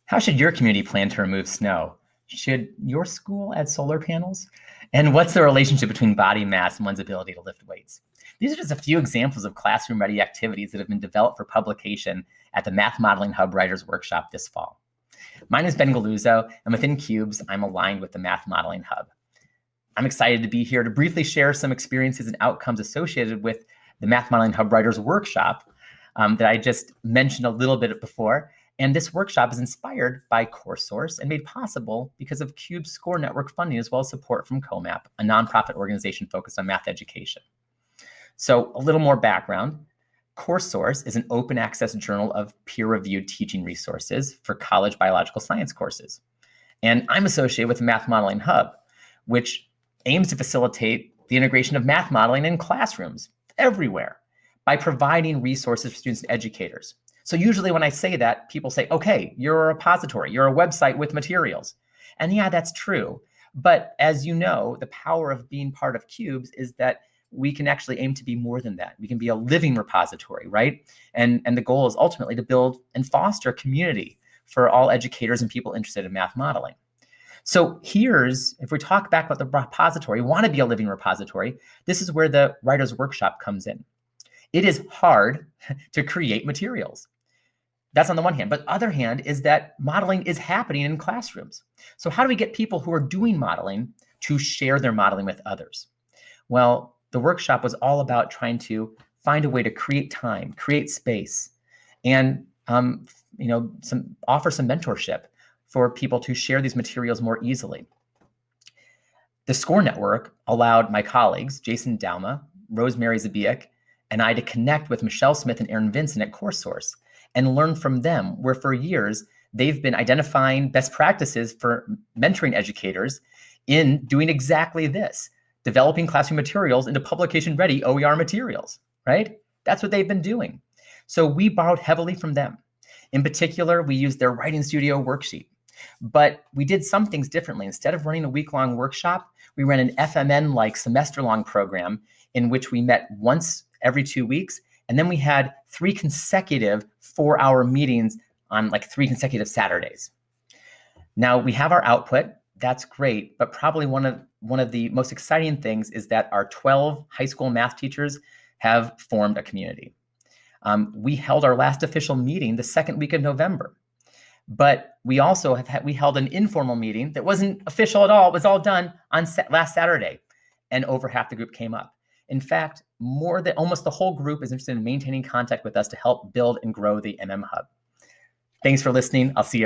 How should your community plan to remove snow? Should your school add solar panels? And what's the relationship between body mass and one's ability to lift weights? These are just a few examples of classroom-ready activities that have been developed for publication at the Math Modeling Hub Writers Workshop this fall. Mine is Ben Galluzzo, and within Cubes, I'm aligned with the Math Modeling Hub. I'm excited to be here to briefly share some experiences and outcomes associated with the Math Modeling Hub Writers Workshop that I just mentioned a little bit before. And this workshop is inspired by CourseSource and made possible because of CUBE's Score Network funding, as well as support from COMAP, a nonprofit organization focused on math education. So a little more background. CourseSource is an open access journal of peer-reviewed teaching resources for college biological science courses. And I'm associated with the Math Modeling Hub, which aims to facilitate the integration of math modeling in classrooms everywhere by providing resources for students and educators. So usually when I say that, people say, okay, you're a repository, you're a website with materials. And yeah, that's true. But as you know, the power of being part of Cubes is that we can actually aim to be more than that. We can be a living repository, right? And the goal is ultimately to build and foster community for all educators and people interested in math modeling. So if we talk back about the repository, want to be a living repository, this is where the Writers Workshop comes in. It is hard to create materials. That's on the one hand, but the other hand is that modeling is happening in classrooms. So how do we get people who are doing modeling to share their modeling with others? Well, the workshop was all about trying to find a way to create time, create space, and offer some mentorship for people to share these materials more easily. The Score Network allowed my colleagues, Jason Dauma, Rosemary Zabiak, and I to connect with Michelle Smith and Aaron Vincent at CourseSource and learn from them, where for years they've been identifying best practices for mentoring educators in doing exactly this, developing classroom materials into publication-ready OER materials, right? That's what they've been doing. So we borrowed heavily from them. In particular, we used their Writing Studio worksheet, but we did some things differently. Instead of running a week-long workshop, we ran an FMN-like semester-long program in which we met once every 2 weeks, and then we had 3 consecutive 4-hour meetings on like 3 consecutive Saturdays. Now we have our output, that's great, but probably one of the most exciting things is that our 12 high school math teachers have formed a community. We held our last official meeting the second week of November, but we also we held an informal meeting that wasn't official at all. It was all done on last Saturday, and over half the group came up. In fact, almost the whole group is interested in maintaining contact with us to help build and grow the MM Hub. Thanks for listening. I'll see you.